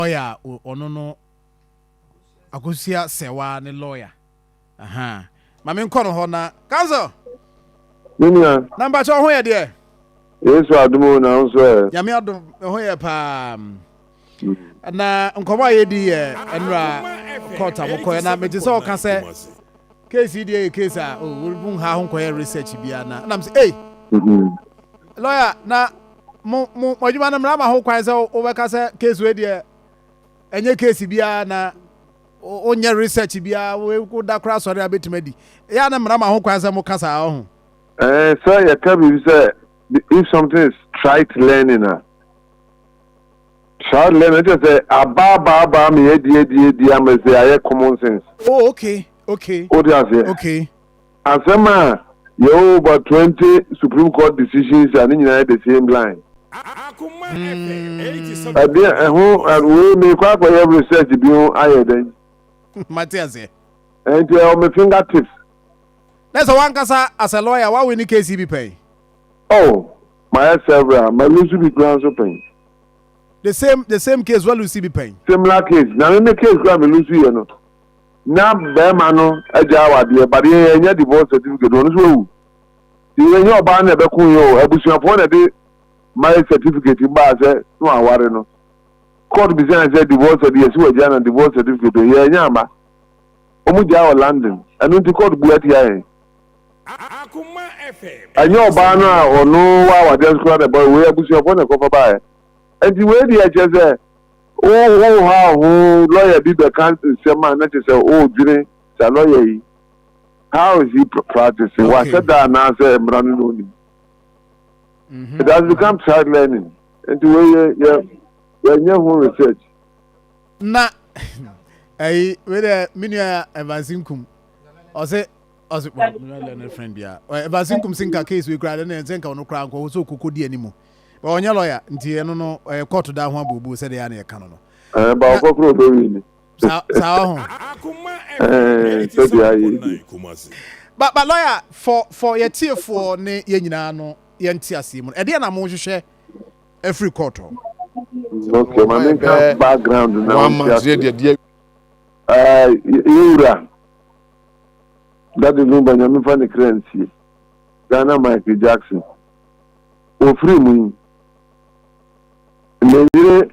lawyer ono no Akosua Serwah ne lawyer mame nkono ho na council Ninia number cho ho ye de Yesu adumo na nso ya me adom ho ye pa na nkomo ye di enra court aboko na me se o ka se case di case a we bun ha ho koye research bia na am say hey lawyer na mo adwuma na mra ho kwan se o be ka se case we di enye case bia na onye research bia we ko da kra sori abetimadi ya na mra ho kwan se mo kasa ho sir you can be say if something is tried learning child learning just say aba me edi am say I common sense. Oh okay What do you say? Okay asema you over 20 Supreme Court decisions and in the same line. Akoma FM 87. We make quite every research be on higher than Matthias and my fingertips. That's one kasa as a lawyer why we need case be pay. Oh, my Serwah, my Lucy be grounds open. The same case well Lucy be paying. Similar case. Now in the case grab Lucy you know. Now Bemano Ajawa dear but yeah divorce certificate on so. You know ban e be kun yo abusuafo na de marriage certificate ba say no aware no. Court be say divorce certificate si we jana divorce certificate yeah nyama. Omu dia London. Anu ti court bu atia Akoma FM. Anyo ba no ono wa just call the boy we abusuafo na kofa ba and the way the say how lawyer be the country say man na say dwene say lawyer yi how is he practicing what said that na say emrano no ni it has become child learning and the way you research Na we the minia evansinkum o say no friend bia evansinkum sinka case we grade na senka no kra nko so kokodi animu but onye lawyer nti eno no court da ho abobu say dey na e kan no ba okokro do wi ni sa ho Akoma FM 87. but lawyer for your tier for ne ye nyina no ye nti ase mu e dey na mo hwehwe every court. Okay, my main background now. One month, Yura. That is no Benjamin Fanny currency. Ghana Michael Jackson. O free me. Nigeria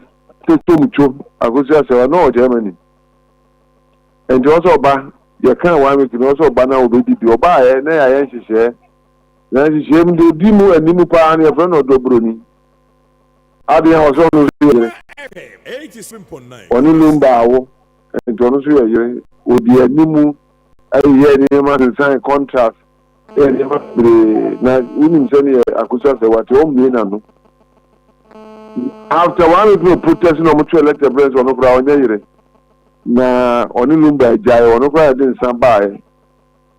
system cho. Akosua Serwah no Germany. And also ba. You can't want me to also ban now. Be oba na ya nhihye. Na nhihye mu de di mu animu pa na friend odobroni. Adi also no FM 87.9. Oni lumba awo ntono so yeye odi animu aye ni ma sign contract ni ma na unim se ni Akosua Serwah te o mi na no after one week of protest no mutual elected president ono kura onye yire na oni lumba ejai ono kura de nsan bae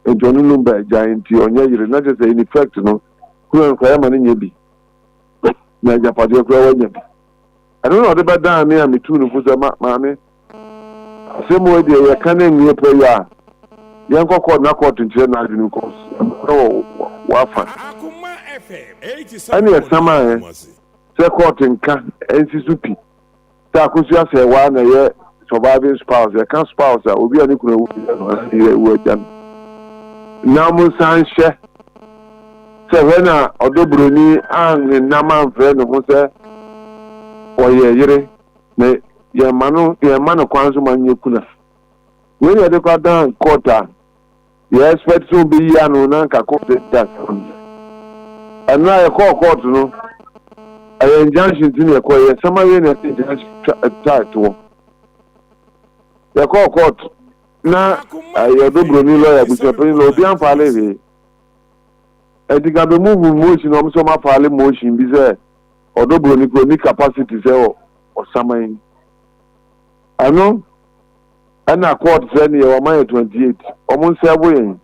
ntono lumba ejai nti onye yire na just in effect no kura nkwa ma ni nyebi na japade kura wanya I don't know the bad damn me and me too no for mammy. Same way they can name prayer. Young court na court in China new course. Wafa. Akoma FM 87. Any a summer say court in can NCSP. Akosua Serwah na ye surviving spouse. They can spouse will be an equal word done. Now Musanshe. Say when Odobroni and Naman friend who say oye yire me ye manu kwanzo manye kuna we ye de kwa dan quarter ye expect to be ya no na ka court that and na ye court no ay injunction tin ye ko ye sama we na injunction to ye court na ye Odobroni lawyer bi so pin lo bi an fale we e diga be move motion o so ma fale motion bi say Odobroni ko ni capacity say o saman ano ana court say ni o man 28 omo sebo yen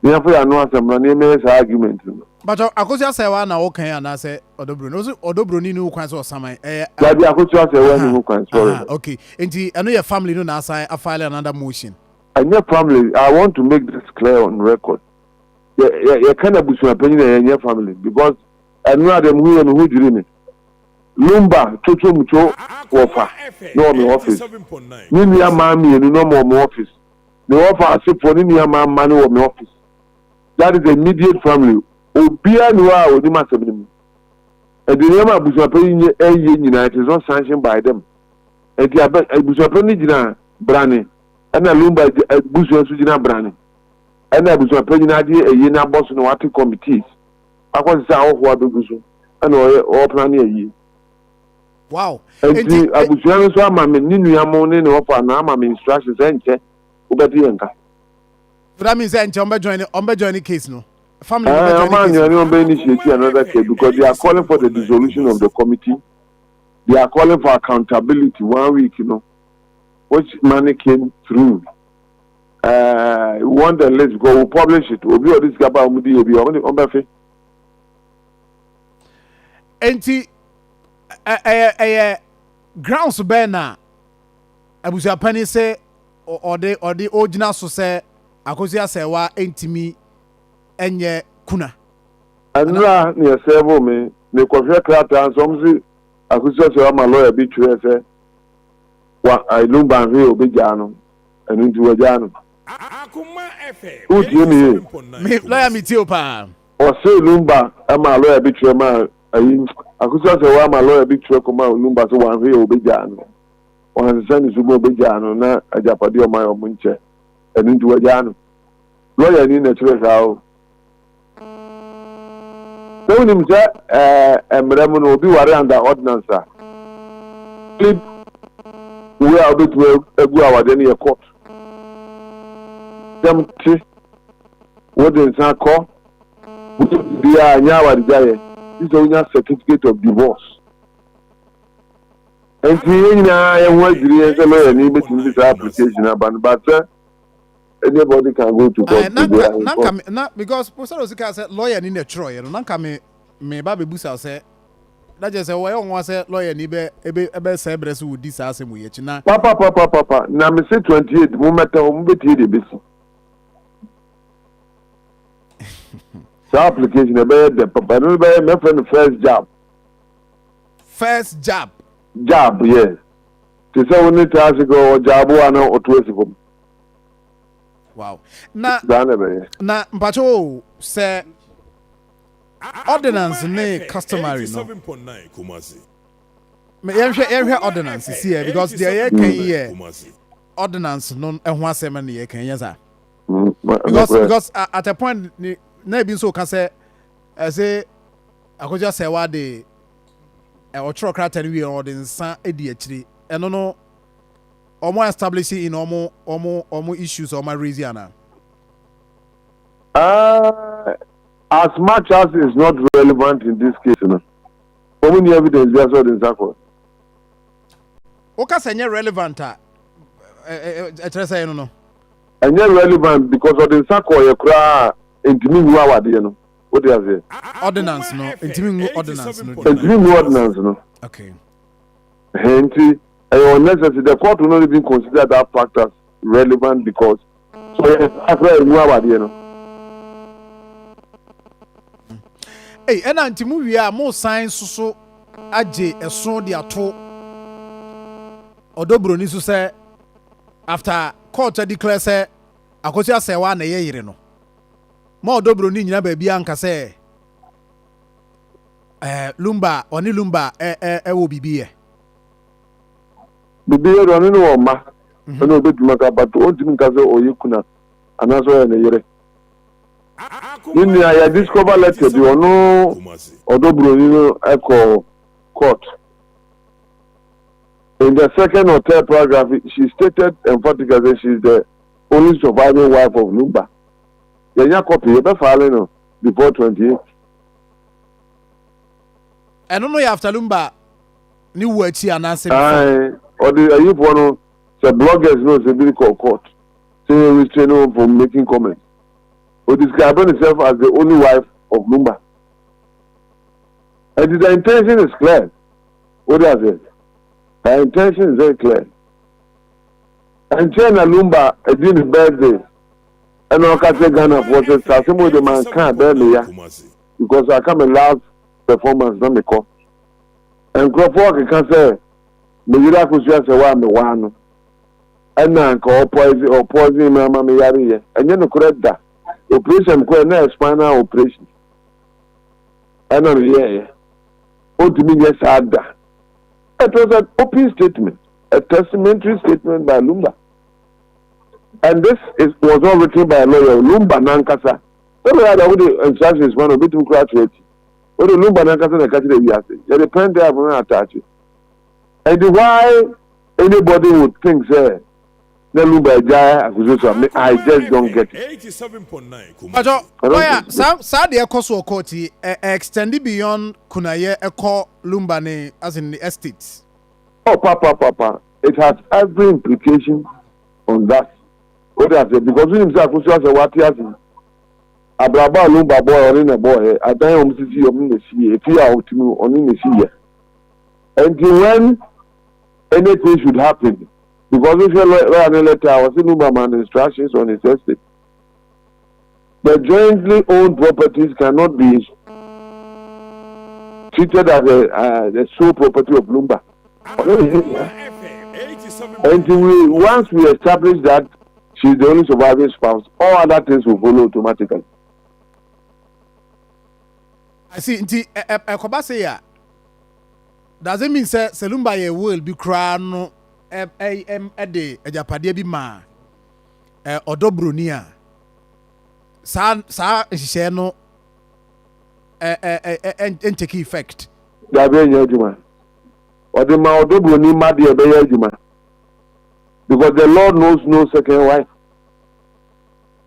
ni afọ ya no asem na me say argument but Akosua Serwah na o kan ana say Odobroni ni kwan say o saman ya bi Akosua Serwah ni kwan sorry okay enti ano your family no na assign a file another motion and your family I want to make this clear on record you can abusu apenyi na your family because I know them who jiri me Lumba Toto Mucho Wafa no me office ni nua maami enu no mo office the offer asefo ni nua maama no me office that is the immediate family obia ni wa oni masebnim edeniam abusuape yin eye nyina it is not sanctioned by them enti abusuape ni gina brane ana Lumba abusuape su gina brane ana abusuape nyina de eye na boss no what committees akwon say awo abeguso ana o plan eye. Wow. Enti abusuan so ama me ninu amo ne ne ofa na ama me instructions enche obedi enka. That means enche on join the case no. Family initiate another case because they are calling for the dissolution of the committee. They are calling for accountability 1 week, which money came through. We want the list go, we'll publish it. We'll be on this gaba umudi obi on befe. Enti grounds be na Akosua Pani say or the original so say Akosua Serwah entimi enye kuna anra ne servo me ne kofia krata somzi Akosua Serwah ma lawyer bi tire say wa Lumba he obegya no enu nti wagya no Akoma FM uti me lawyer mi ti opa o say Lumba ma lawyer bi tire ma ayi Akosua Serwah ma lawyer bi tire ko ma Lumba so wan he obegya no wan se ni subo obegya no na ajapade o ma o munche enu nti wagya no lawyer ni na tire sa o so nim say emrem no obi ware under ordinance clip we are bit we egu awade ne court dem ti what is na call bia anya awade jaye this is certificate of divorce and nyina ye ho agiri say lawyer ni betim this application aban but anybody can go to court na because Professor Osika said lawyer ni na tro no nanka me ba bebusa say that just say we won say lawyer ni be say brese wo di sa asem ye chi na papa na me say 28 mo meta mo beti de besi so application be the papa no be me friend first job yes to say we need to ask go job one or two years. Wow. Na mpacho say ordinance ne customary no. Me yehwe ordinance here because there can here ordinance no ehho asem na ye kan yesa. Because at a point na be so can say Akosua Serwah de o tro krata ni we ordinance edi akiri eno no omo establishing in omo issues omo raising ana as much as is not relevant in this case no omo ni evidence there so den sako o ka say relevant say no enye relevant because of the sako ye kura entimi nwu awade no what do you say ordinance no entimi nwu ordinance no okay henti unnecessary. The court will not even consider that fact as relevant because after hey, and antimu we are more signs so aje eson de ato odobro ni so say after court declare say Akosua Serwah na ye yire no ma odobro ni nyina ba bia anka say Lumba oni Lumba wo bibiye bibi ero ni no ma no obetuma ka but o ntimi ka say oyekuna anaso ya na yire ni I discover letter bi ono odobro ni no echo court in the second or third paragraph she stated emphatically that she is the only surviving wife of Lumba. Yanya copy you be filing no before 28 I don't know after Lumba ni wachi anase or the you want the bloggers know the bill court say restrain him from making comments or describing himself as the only wife of Lumba. And the intention is clear. What does it? The intention is very clear. And China Lumba doing his birthday and all Kate Ghana for the same the man can't bear me because I come in last performance don't me call. And Crawford can say, Mejira Akosua Serwah me wano. And now call poison mama me yari. And then correct that. Operation na spinal operation. And on yeah. Oh, to me, yes, had that. It was an open statement, a testamentary statement by Lumba. And this was all written by a lawyer, Lumba Nankasa. So we had all the instructions, one of it to graduate. What the Lumba Nankasa and Cathy Yasi. You depend there on attach it. And why anybody would think, say, the Lumba Jaya, I just don't get it. 87.9. Oh yeah, sad the Akosua Court extended beyond Kunaye Eko Lumbane as in the estates. Oh, Papa, it has every implication on that. What I said, because when himself was what he has Abraba Lumba boy or in a boy, I don't see you if you are to me on in the sea. Until when anything should happen, because if you write a letter, I was in Lumberman instructions on his estate. The jointly owned properties cannot be treated as the sole property of Lumba. Until once we establish that she's the only surviving spouse, all other things will follow automatically. I see. Kobase does it mean say Lumba ye will be crown de ejapade bi ma odobronia sa nhye no take effect da be nya adwuma odema odobroni ma de be ya adwuma because the Lord knows no second wife.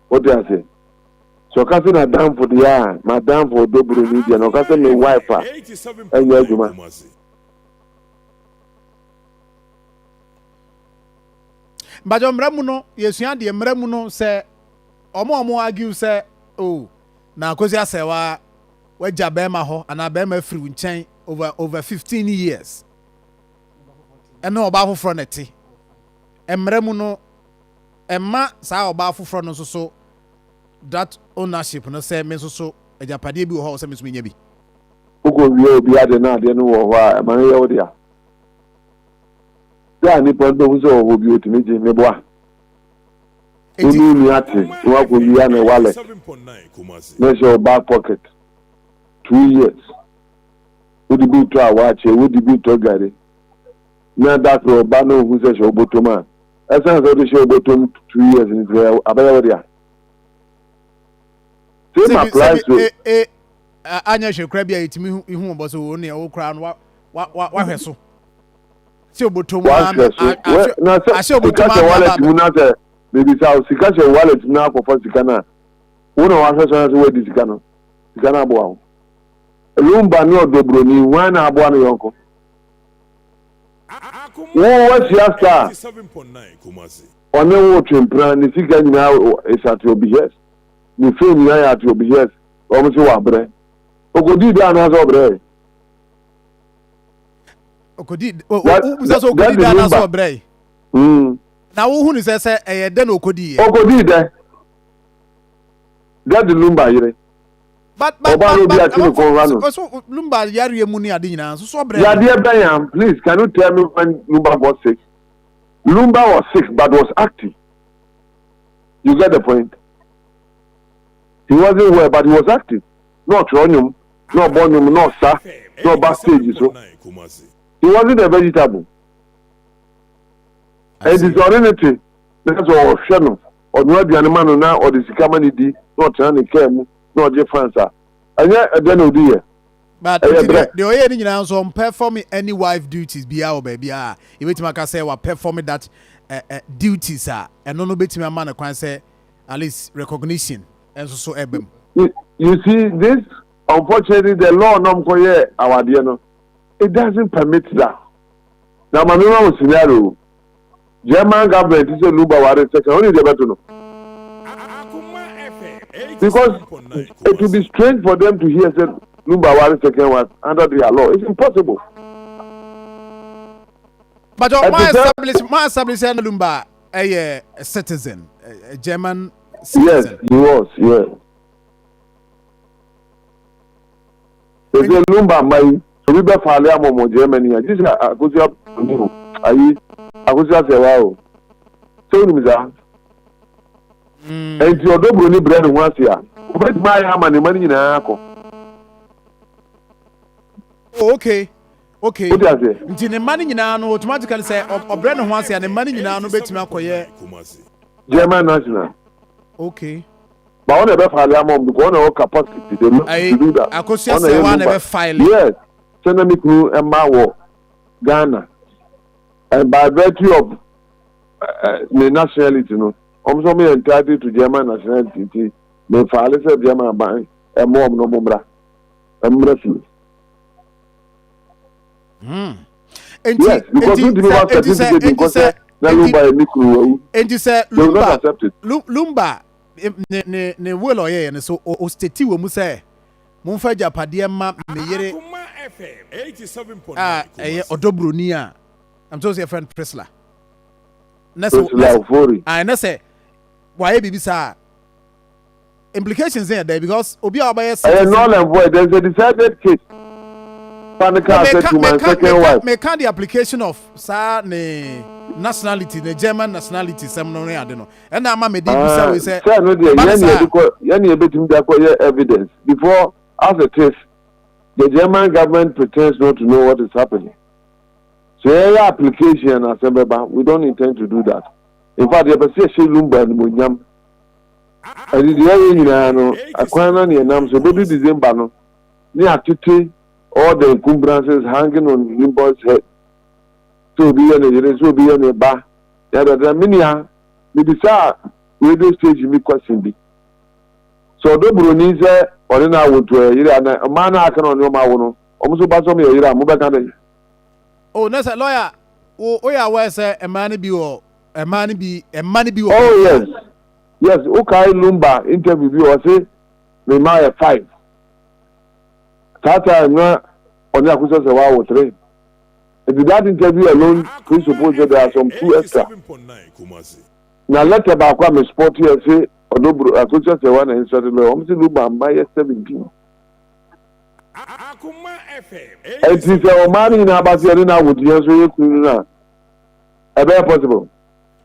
What do I say? So kasi na down for the madam for odobroni dia no kasi me wife and ya adwuma. Bajo mramu no yesua de mramu no se omo argue se oh na Akosua Serwah waja bema ho ana bema free nchen over 15 years eno oba foforo neti mramu no emma sa oba foforo no so that ownership no se me so ejapade bi ho se me so nya bi ugo wi obi ade na ade no wo ho a ma ye wo dia ya ni pondo uzo obi otimi je meboa ni ati wa ko wi na wallet measure back pocket 2 years would be to awache would be to gare na that ro ba no hu se so botoma essence of the show bottom 2 years in Israel abaya dia same applies to anya hwekra bia yetimi hu obo so wo ne wo kra no wa hweso si obotoma na se obotoma wallet mu na se maybe sao sika se wallet na akofo sika na wo na wa hweso na se we di sika no sika na abo aho Lumba ni odobroni wana abo na yonko wo wa siasta 87.9 one wo twempra ni sika nyina esati obi yes ni fe ni ya ati obi yes o mo se wa bre ogodi da na so bre okodi busa so okodi da na so bre na wo hu ni se de na okodi de that the Lumba yire but so Lumba yare mu ni ade nyina so bre ya de ben please can you tell me when Lumba was sick? Lumba was sick but was active. You get the point? He wasn't well but he was active. Not ronium, not bonium, not sa, not backstage so. He wasn't a vegetable. And disorderity, that's all channel. Or no be animal now or the sikamani di, not trying to care, not difference. And yet, then no dear. But the way any now so performing any wife duties be our baby. You wait to say what performing that duties are and no bit me a man can say at least recognition and so ebem. You see this, unfortunately, the law no for our dear. It doesn't permit that. Now, my normal scenario, German government is a Lumba Wari second, only the better know. Because it will be strange for them to hear that Lumba Wari second was under their law. It's impossible. But my establishment Lumba a citizen, a German citizen. Yes, he was, yes. It's a Lumba, So we be file am Germany. This is Akosua Akosua Serwah. So ni mza. And your double ni bread once here. But my money nyina akọ. Okay. Nti ne mani nyina no automatically say obre no ho ase ne mani nyina no betimi akoye German national. Okay. But on the file am because on capacity to do that. Akosua Serwah na be file. Yes. Senami ku emma wo Ghana. And by virtue of the nationality no. Also me entitled to German nationality. Me file say German ban e mo no mombra. Emra fi. Yes, because you didn't certificate because Lumba ne will oye so o stati wo mu say mo fa japade ma meyere Akoma FM 87.9 odobroni a I'm so your friend Prisla na say why bibi sa implications there because obi a obaye say null and void. There's a decided case. Make the application of ne nationality, the German nationality, some no ade no. And na ma me dey bisa we say no dey yani betim da ko evidence before as it is the German government pretends not to know what is happening. So your application as we don't intend to do that. In fact, the person say lumba no nyam. Adi dey nyina no akwana na enam so be December no. Ni atete all the encumbrances hanging on Limbo's head. So be a bar. The minia, maybe sir, radio stage me question be. So the Brunise or in our to a man I can on your mouth. Almost about some year, Mubaka. Oh, no, sir, lawyer. Oh, yeah, where say a man be or a man be. Oh, yes. Yes, okay, Lumba interview or say, me my 5. That time, on the Akosua Serwah was 3. If that interview alone presupposes that there are some 2 extra. Now, let about come a sport here say, Akosua Serwah and inserted law, I'm saying, by 17. Akoma FM. And since our money in Abasiana would use you, a very possible.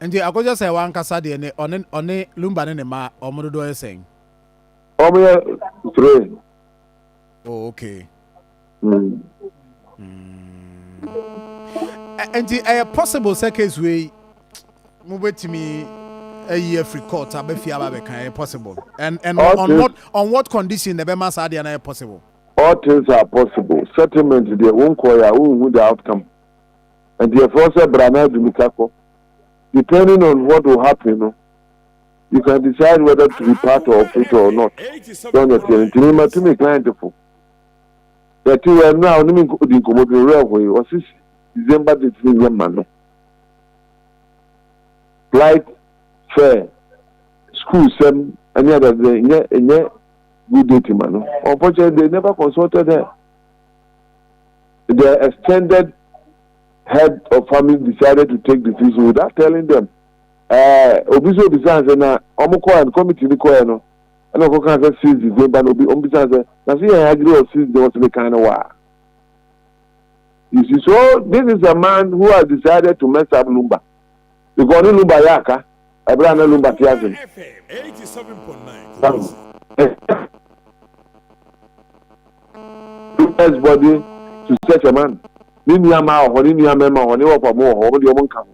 And the Akosua Serwah Kasadi and on Lumba and Ma or Modo saying, oh, 3. Oh, okay. Mm. And the possible case way move to me a year free court a possible. And on what condition the Bema Sadi and possible? All things are possible. Settlement they won't call who the outcome. And the force Brana Dumikako, depending on what will happen, you can decide whether to be part of it or not. Don't you think? To me, client that you are now naming the commodity railway or December the 3 man. Flight, fare, school, any other day, good duty man. Unfortunately, they never consulted her. The extended head of family decided to take the decision without telling them. Obiso besides na omukọ and committee ni ko no and o kan say seize the game ban obi besides na see I agree or seize the was the kind of war. You see, so this is a man who has decided to mess up Lumba. Because Lumba yaka, Abraham Lumba tiazen. 87.9. Lumba's body to such a man. Ninyama or Ninyama or Niwa more or the woman come.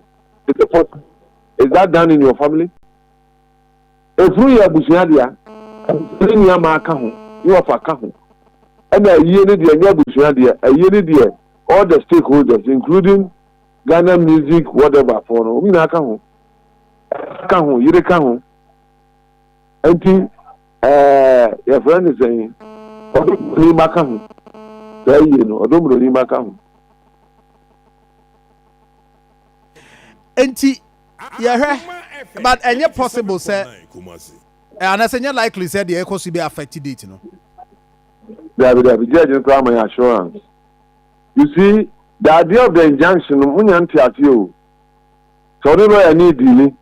It's a fault. Is that done in your family? If we are Bushadia, you are Fakahu. And a year in Bushadia, a year all the stakeholders, including Ghana music, whatever, for Minakahu, Kahu, Yirekahu. And your friend is saying, Makahu. There you know, don't really Makahu. Yeah, but any possible say, and I say likely said the echoes will be affected it, you know. There will be judging primary assurance. You see, the idea of the injunction, you. So don't know any delay.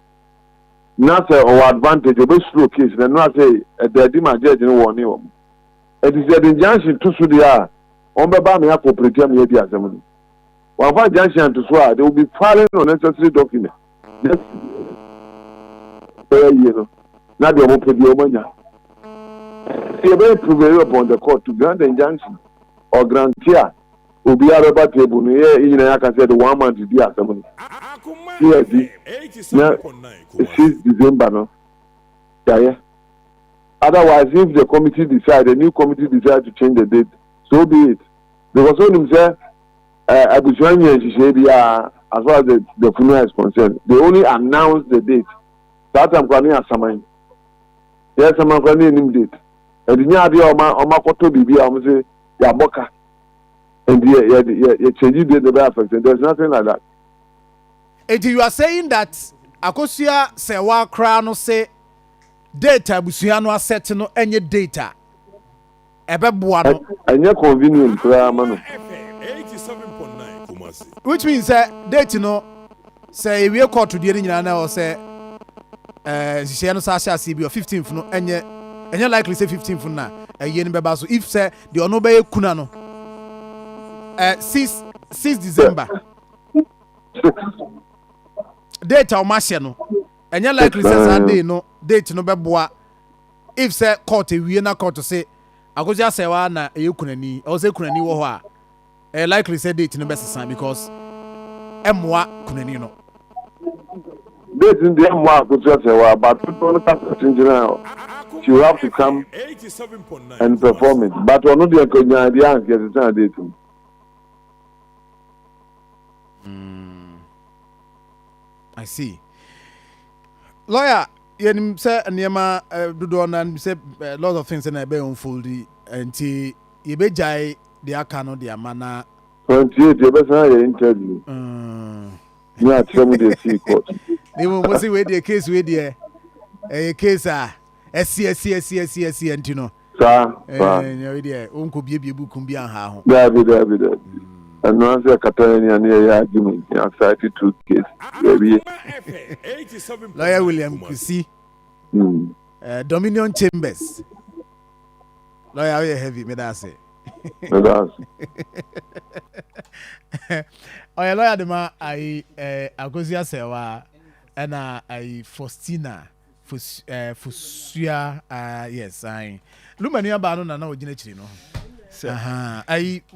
Not say or advantage of a slow case, and not say the Dima judge in one. It is the injunction to Sudia. on be ba me appropriate me di asem no one for junction to so they will be filing unnecessary documents yes you know na de mo pedi o manya they will prevail upon the court to grant the injunction or grant here obi araba table no ye na yaka say the 1 month di asem no yes 6 December no yeah. Otherwise, if the committee decide, the new committee decide to change the date, so be it. Because when you say, as far as the funeral is concerned, they only announce the date. That I'm going to assign. Yes, I'm going to name date. And the new idea of my photo BB, I'm say, Yaboka. And you change the date, affected. There's nothing like that. And you are saying that Akosua Serwah Crown say data busuano asset no enye data ebeboa no enye convenient kra ma no 87.9 Kumasi, which means date no say we court to the nyina na o say no sa sha CB 15th no enye likely say 15th na eye ni beba so if say the ono be kuna no 6 December data o ma hye no enye likely say Sunday no date no beboa if say court ewie na court say Akosua Serwah na ekunani o say kunani wo ho a likely say date no besa because emwa kunani no date in the emwa Akosua Serwah but people no you have to come 87.9 and perform it but ono de konya dia anke say date I see. Lawyer, you say niema dodo na say a lot of things na be unfold nti you be jai the akano the amana 28 you be say interview me atram the see court they will see we the case we there case esi ntino sa you there unko bie buku bi anha ho David and no answer Catalonia near argument anxiety to case baby Lawyer William Kusi Dominion Chambers lawyer you heavy me that say oh lawyer de ma I Akosua Serwah and I Faustina Fusua yes I Lumania ba no na ogina chiri no I